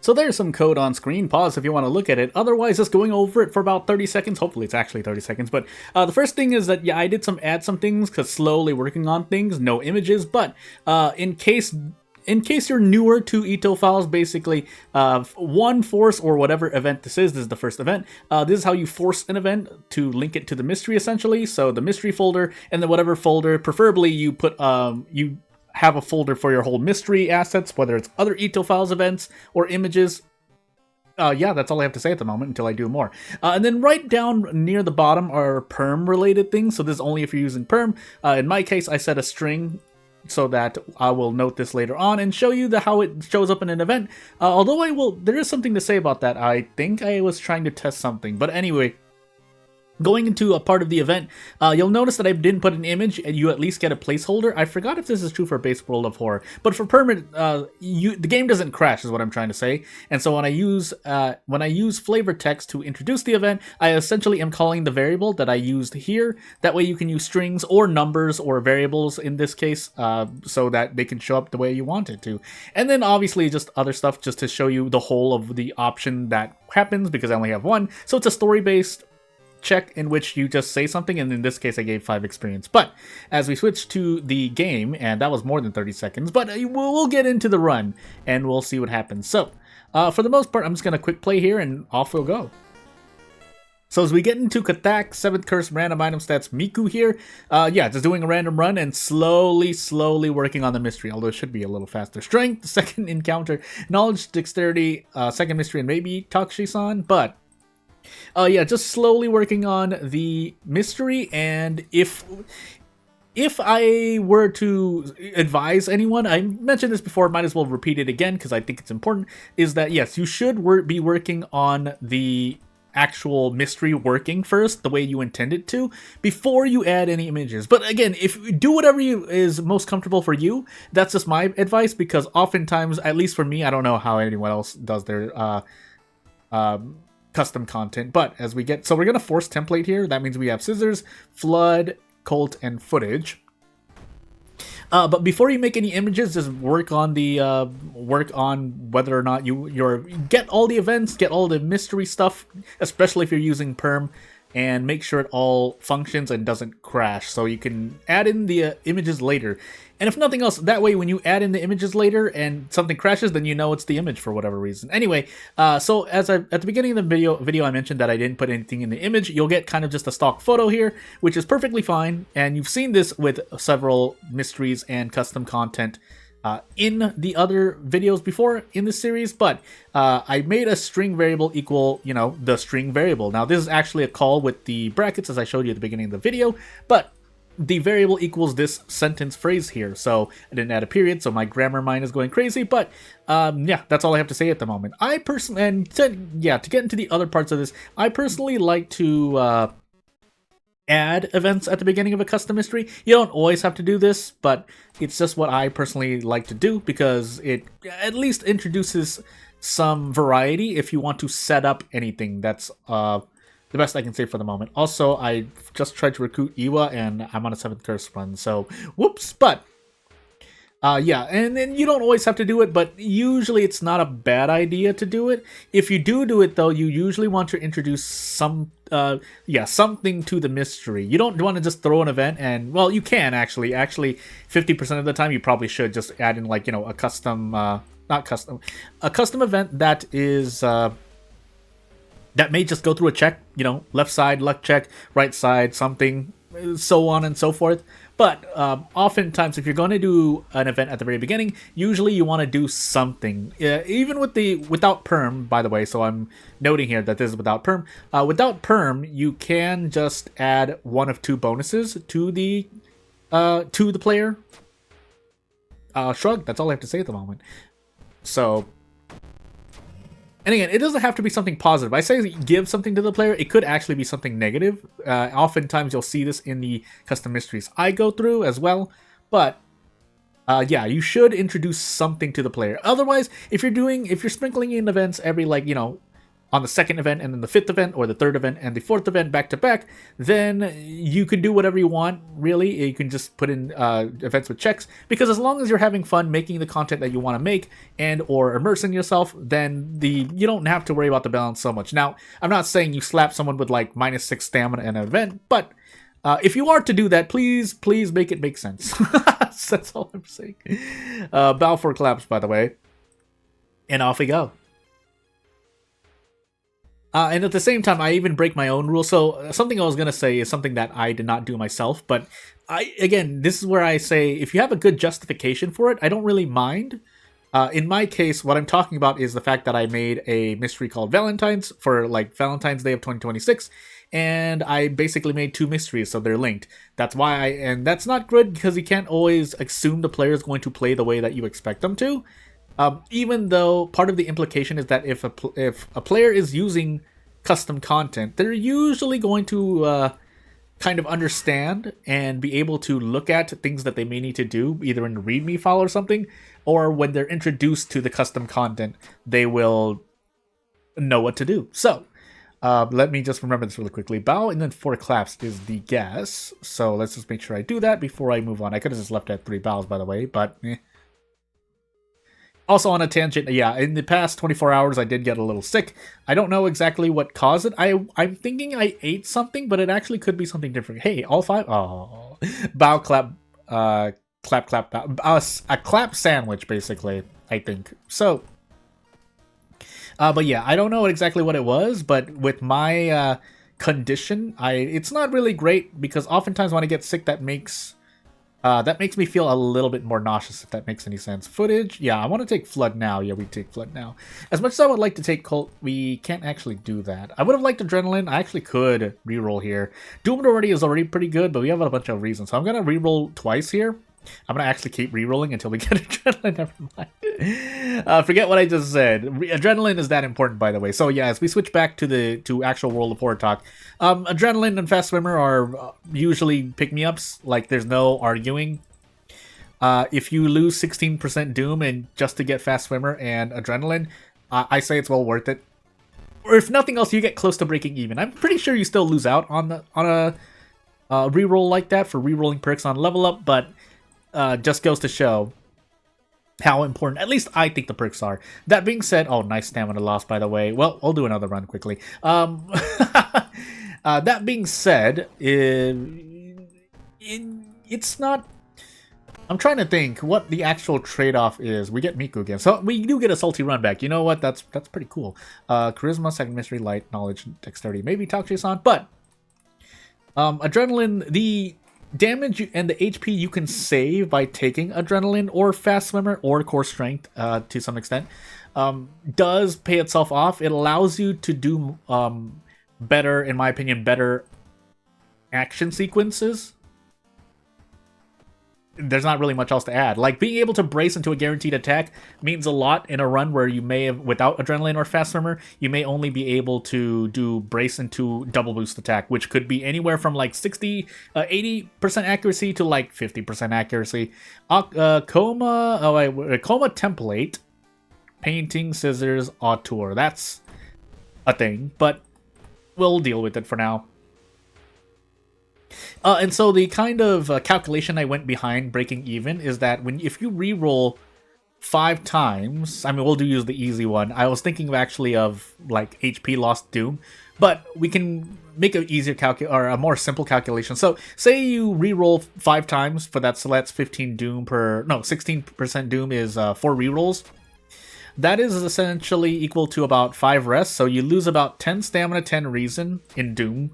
So there's some code on screen. Pause if you want to look at it. Otherwise, just going over it for about 30 seconds. Hopefully it's actually 30 seconds. But the first thing is that, yeah, I did add some things because slowly working on things, no images. But in case you're newer to Ito files, basically, one force or whatever event this is the first event. This is how you force an event to link it to the mystery, essentially. So the mystery folder, and then whatever folder, preferably you put, you have a folder for your whole mystery assets, whether it's other Ito files events or images. Yeah, that's all I have to say at the moment until I do more. And then right down near the bottom are PERM related things. So this is only if you're using PERM. In my case, I set a string so that I will note this later on and show you how it shows up in an event. Although there is something to say about that. I think I was trying to test something. But anyway, going into a part of the event, you'll notice that I didn't put an image, and you at least get a placeholder. I forgot if this is true for Base World of Horror, but for permanent, the game doesn't crash, is what I'm trying to say. And so when I use flavor text to introduce the event, I essentially am calling the variable that I used here. That way, you can use strings or numbers or variables in this case, so that they can show up the way you want it to. And then obviously just other stuff just to show you the whole of the option that happens because I only have one. So it's a story-based check in which you just say something, and in this case I gave 5 experience. But as we switch to the game, and that was more than 30 seconds, but we'll get into the run and we'll see what happens. So for the most part, I'm just gonna quick play here and off we'll go. So as we get into Katak, 7th Curse, random item stats, Miku here, yeah, just doing a random run and slowly working on the mystery, although it should be a little faster. Strength, 2nd encounter, knowledge, dexterity, 2nd mystery, and maybe Takushi-san, but yeah, just slowly working on the mystery. And if I were to advise anyone, I mentioned this before, might as well repeat it again because I think it's important, is that yes, you should be working on the actual mystery working first the way you intend it to before you add any images. But again, if you do whatever is most comfortable for you, that's just my advice, because oftentimes, at least for me, I don't know how anyone else does their custom content. But as we get, so we're gonna force template here. That means we have scissors, flood, colt, and footage. But before you make any images, just work on whether or not you're get all the events, get all the mystery stuff, especially if you're using PERM, and make sure it all functions and doesn't crash, so you can add in the images later. And if nothing else, that way when you add in the images later and something crashes, then you know it's the image for whatever reason. Anyway, so at the beginning of the video I mentioned that I didn't put anything in the image. You'll get kind of just a stock photo here, which is perfectly fine, and you've seen this with several mysteries and custom content in the other videos before in this series. But I made a string variable equal, the string variable. Now this is actually a call with the brackets as I showed you at the beginning of the video, but the variable equals this sentence phrase here. So I didn't add a period, so my grammar mind is going crazy. But yeah, that's all I have to say at the moment. I personally, and to get into the other parts of this, I personally like to add events at the beginning of a custom mystery. You don't always have to do this, but it's just what I personally like to do because it at least introduces some variety if you want to set up anything. That's the best I can say for the moment. Also, I just tried to recruit Iwa, and I'm on a 7th Curse run, so whoops. But yeah, and then you don't always have to do it, but usually it's not a bad idea to do it. If you do it, though, you usually want to introduce something to the mystery. You don't want to just throw an event, and, well, you can actually. Actually, 50% of the time, you probably should just add in, like, a custom, a custom event that is, that may just go through a check, left side, luck check, right side, something, so on and so forth. But oftentimes, if you're going to do an event at the very beginning, usually you want to do something. Even without PERM, by the way, so I'm noting here that this is without PERM. Without PERM, you can just add one of 2 bonuses to the player. Shrug, that's all I have to say at the moment. So, and again, it doesn't have to be something positive. I say give something to the player. It could actually be something negative. Oftentimes, you'll see this in the custom mysteries I go through as well. But yeah, you should introduce something to the player. Otherwise, if you're sprinkling in events every on the second event and then the fifth event, or the third event and the fourth event back to back, then you can do whatever you want, really. You can just put in events with checks, because as long as you're having fun making the content that you want to make and or immersing yourself, then you don't have to worry about the balance so much. Now, I'm not saying you slap someone with like -6 stamina in an event, but if you are to do that, please make it make sense. That's all I'm saying. Bow for claps, by the way. And off we go. And at the same time, I even break my own rules. So something I was going to say is something that I did not do myself. But again, this is where I say, if you have a good justification for it, I don't really mind. In my case, what I'm talking about is the fact that I made a mystery called Valentine's for like Valentine's Day of 2026. And I basically made 2 mysteries, so they're linked. That's why and that's not good, because you can't always assume the player is going to play the way that you expect them to. Even though part of the implication is that if a player is using custom content, they're usually going to kind of understand and be able to look at things that they may need to do, either in the README file or something, or when they're introduced to the custom content, they will know what to do. So, let me just remember this really quickly. Bow and then 4 claps is the guess. So let's just make sure I do that before I move on. I could have just left at 3 bows, by the way, but Also, on a tangent, yeah, in the past 24 hours, I did get a little sick. I don't know exactly what caused it. I'm thinking I ate something, but it actually could be something different. Hey, all 5? Oh. Bow, clap, clap, bow. A clap sandwich, basically, I think. So, but yeah, I don't know exactly what it was, but with my condition, it's not really great, because oftentimes when I get sick, that makes me feel a little bit more nauseous, if that makes any sense. Footage, yeah, I want to take Flood now. Yeah, we take Flood now. As much as I would like to take Colt, we can't actually do that. I would have liked Adrenaline. I actually could reroll here. Doomed is already pretty good, but we have a bunch of reasons. So I'm going to reroll twice here. I'm going to actually keep rerolling until we get Adrenaline. Never mind. Forget what I just said. Adrenaline is that important, by the way. So yeah, as we switch back to actual World of Horror talk, Adrenaline and Fast Swimmer are usually pick-me-ups. Like, there's no arguing. If you lose 16% Doom and just to get Fast Swimmer and Adrenaline, I say it's well worth it. Or if nothing else, you get close to breaking even. I'm pretty sure you still lose out on a reroll like that for rerolling perks on level up, but just goes to show how important, at least I think, the perks are. That being said, oh, nice stamina loss, by the way. Well, I'll do another run quickly. That being said, it's not... I'm trying to think what the actual trade-off is. We get Miku again. So we do get a salty run back. You know what? That's pretty cool. Charisma, second mystery, light, knowledge, dexterity. Maybe Takushi-san, but Adrenaline, the damage and the HP you can save by taking Adrenaline or Fast Swimmer or Core Strength to some extent does pay itself off. It allows you to do better, in my opinion, better action sequences. There's not really much else to add. Like, being able to brace into a guaranteed attack means a lot in a run where you may have, without Adrenaline or Fast Swimmer, you may only be able to do brace into double boost attack, which could be anywhere from like 80% accuracy to like 50% accuracy. Coma template, painting, scissors, auteur. That's a thing, but we'll deal with it for now. And so the kind of calculation I went behind breaking even is that if you reroll 5 times, I mean, we'll use the easy one. I was thinking actually of like HP lost Doom, but we can make an easier or a more simple calculation. So say you reroll 5 times for that, so that's 15 Doom 16% Doom is 4 rerolls. That is essentially equal to about 5 rests, so you lose about 10 stamina, 10 reason in Doom.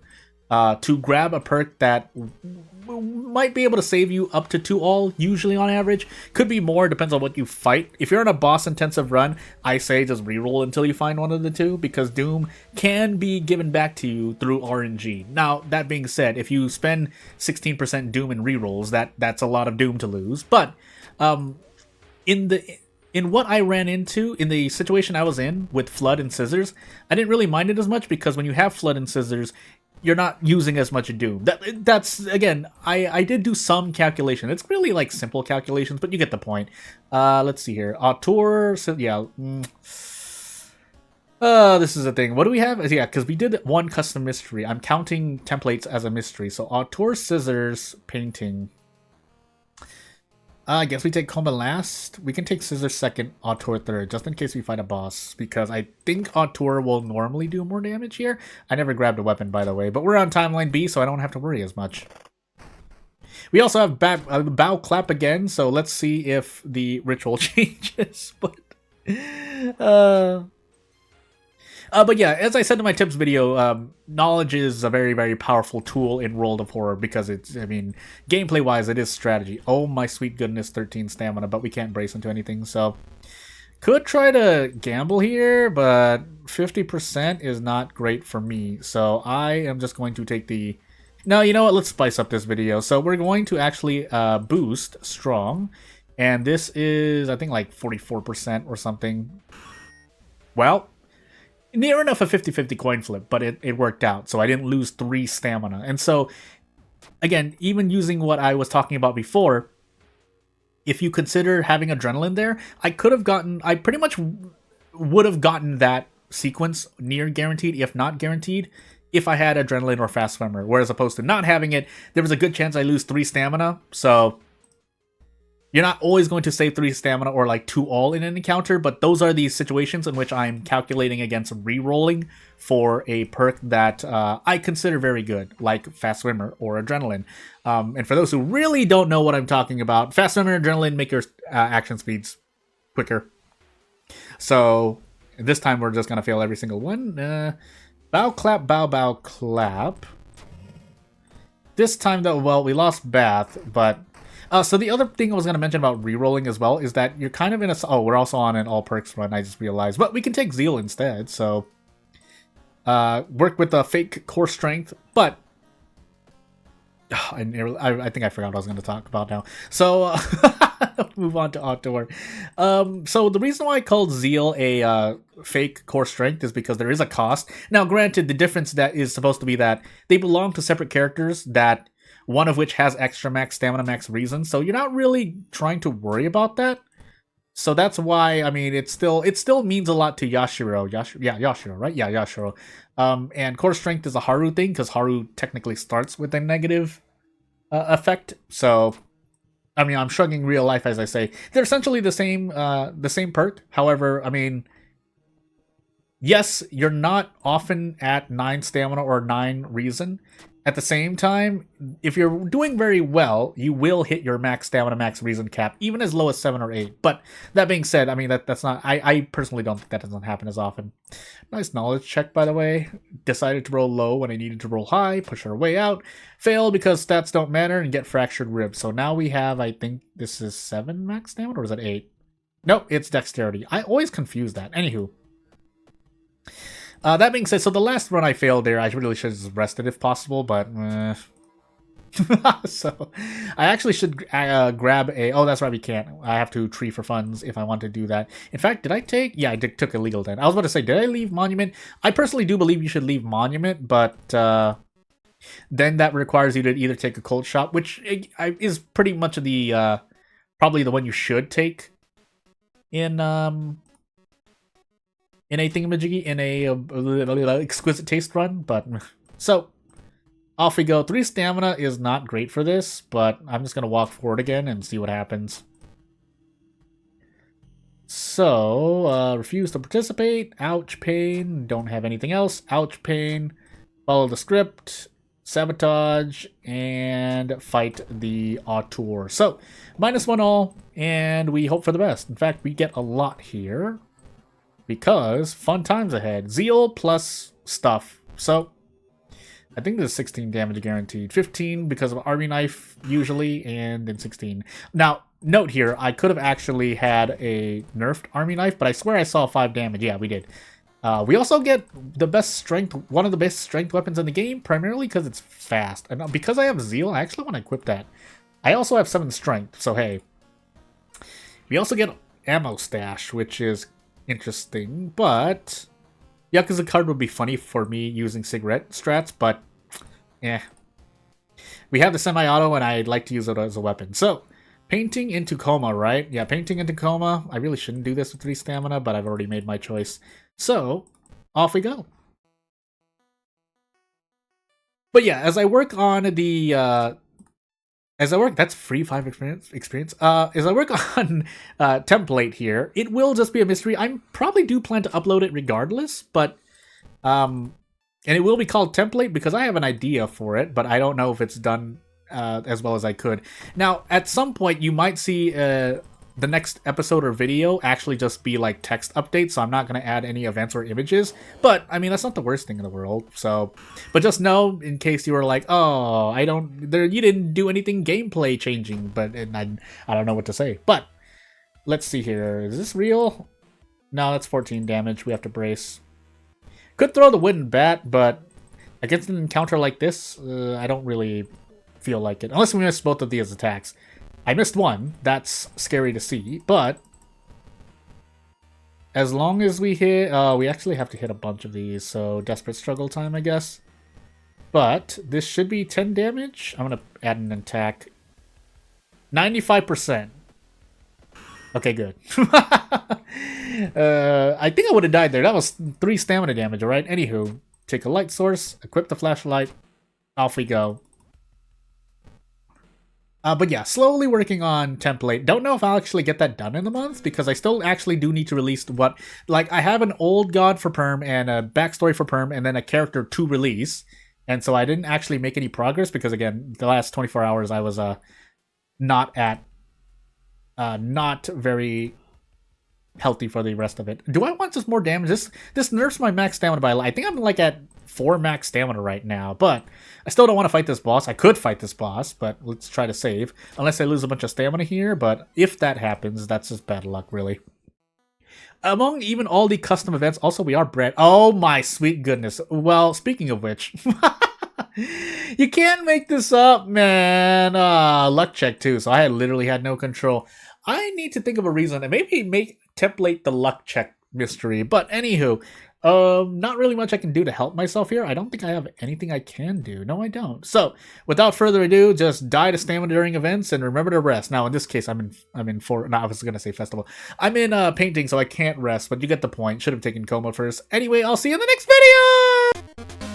To grab a perk that might be able to save you up to 2 all, usually on average. Could be more, depends on what you fight. If you're in a boss-intensive run, I say just reroll until you find one of the 2, because Doom can be given back to you through RNG. Now, that being said, if you spend 16% Doom in rerolls, that's a lot of Doom to lose. But in what I ran into, in the situation I was in with Flood and Scissors, I didn't really mind it as much, because when you have Flood and Scissors, you're not using as much Doom. That's again, I did do some calculation. It's really like simple calculations, but you get the point. Let's see here. Auteur, so yeah. This is the thing. What do we have? Yeah, because we did one custom mystery. I'm counting templates as a mystery. So auteur, scissors, painting. I guess we take coma last. We can take scissors second, auteur third, just in case we fight a boss. Because I think auteur will normally do more damage here. I never grabbed a weapon, by the way. But we're on timeline B, so I don't have to worry as much. We also have bow clap again, so let's see if the ritual changes. But yeah, as I said in my tips video, knowledge is a very, very powerful tool in World of Horror because it's, I mean, gameplay-wise, it is strategy. Oh my sweet goodness, 13 stamina, but we can't brace into anything, so... Could try to gamble here, but 50% is not great for me, so I am just going to take the... No, you know what? Let's spice up this video. So we're going to actually boost strong, and this is, I think, like 44% or something. Well... Near enough a 50-50 coin flip, but it worked out, so I didn't lose 3 stamina. And so, again, even using what I was talking about before, if you consider having adrenaline there, I pretty much would have gotten that sequence near guaranteed, if not guaranteed, if I had adrenaline or fast swimmer. Whereas opposed to not having it, there was a good chance I lose 3 stamina, so... You're not always going to save 3 stamina or like 2 all in an encounter, but those are the situations in which I'm calculating against re-rolling for a perk that I consider very good, like Fast Swimmer or Adrenaline. And for those who really don't know what I'm talking about, Fast Swimmer and Adrenaline make your action speeds quicker. So this time we're just going to fail every single one. Bow, clap, bow, bow, clap. This time though, well, we lost Bath, but... so the other thing I was going to mention about rerolling as well is that you're kind of in a... Oh, we're also on an all perks run, I just realized. But we can take Zeal instead, so... work with the fake core strength, but... I think I forgot what I was going to talk about now. So, move on to Auteur. So the reason why I called Zeal a fake core strength is because there is a cost. Now, granted, the difference that is supposed to be that they belong to separate characters that... One of which has extra max stamina, max reason, so you're not really trying to worry about that. So that's why, I mean, it still means a lot to Yashiro. Yashiro, right? Yeah, Yashiro. And core strength is a Haru thing, because Haru technically starts with a negative effect. So, I mean, I'm shrugging real life as I say. They're essentially the same perk. However, I mean, yes, you're not often at 9 stamina or 9 reason. At the same time, if you're doing very well, you will hit your max stamina, max reason cap, even as low as 7 or 8. But that being said, I mean, that's not... I personally don't think that doesn't happen as often. Nice knowledge check, by the way. Decided to roll low when I needed to roll high, push our way out. Failed because stats don't matter and get fractured ribs. So now we have, I think, this is 7 max stamina, or is it 8? Nope, it's dexterity. I always confuse that. Anywho. That being said, so the last run I failed there, I really should have just rested if possible, but... So, I actually should grab a... Oh, that's right, we can't. I have to tree for funds if I want to do that. In fact, did I take... Yeah, I took illegal then. I was about to say, did I leave Monument? I personally do believe you should leave Monument, but then that requires you to either take a cold shot, which is pretty much the... probably the one you should take in a thingamajiggy, in a exquisite taste run, but... So, off we go. 3 stamina is not great for this, but I'm just going to walk forward again and see what happens. So, refuse to participate. Ouch, pain. Don't have anything else. Ouch, pain. Follow the script. Sabotage. And fight the auteur. So, -1 all, and we hope for the best. In fact, we get a lot here. Because fun times ahead. Zeal plus stuff. So, I think there's 16 damage guaranteed. 15 because of Army Knife, usually, and then 16. Now, note here, I could have actually had a nerfed Army Knife, but I swear I saw 5 damage. Yeah, we did. We also get the best strength, one of the best strength weapons in the game, primarily because it's fast. And because I have Zeal, I actually want to equip that. I also have 7 strength, so hey. We also get Ammo Stash, which is... interesting, but Yakuza card would be funny for me using cigarette strats, but we have the semi-auto and I'd like to use it as a weapon. So, painting into coma, right? Yeah, painting into coma. I really shouldn't do this with 3 stamina, but I've already made my choice. So, off we go. But yeah, as I work on the that's free 5 experience. As I work on template here, it will just be a mystery. I probably do plan to upload it regardless, but and it will be called template because I have an idea for it, but I don't know if it's done as well as I could. Now, at some point, you might see the next episode or video actually just be like text updates, so I'm not going to add any events or images. But, I mean, that's not the worst thing in the world, so... But just know, in case you were like, oh, you didn't do anything gameplay changing, but and I don't know what to say. But, let's see here. Is this real? No, that's 14 damage. We have to brace. Could throw the wooden bat, but against an encounter like this, I don't really feel like it. Unless we miss both of these attacks. I missed one. That's scary to see, but as long as we hit... we actually have to hit a bunch of these, so desperate struggle time, I guess. But this should be 10 damage. I'm going to add an attack. 95%. Okay, good. I think I would have died there. That was 3 stamina damage, alright? Anywho, take a light source, equip the flashlight, off we go. But yeah, slowly working on template. Don't know if I'll actually get that done in the month, because I still actually do need to release what... Like, I have an old god for PERM, and a backstory for PERM, and then a character to release. And so I didn't actually make any progress, because again, the last 24 hours I was not very healthy for the rest of it. Do I want just more damage? This nerfs my max stamina by... I think I'm like at 4 max stamina right now, but I still don't want to fight this boss. I could fight this boss, but let's try to save. Unless I lose a bunch of stamina here, but if that happens, that's just bad luck, really. Among even all the custom events, also we are bred... Oh my sweet goodness. Well, speaking of which... You can't make this up, man. Luck check too, so I literally had no control. I need to think of a reason and maybe make template the luck check mystery. But anywho, not really much I can do to help myself here. I don't think I have anything I can do. No, I don't. So, without further ado, just die to stamina during events and remember to rest. Now, in this case, I'm in I was gonna say festival. I'm in painting, so I can't rest. But you get the point. Should have taken coma first. Anyway, I'll see you in the next video.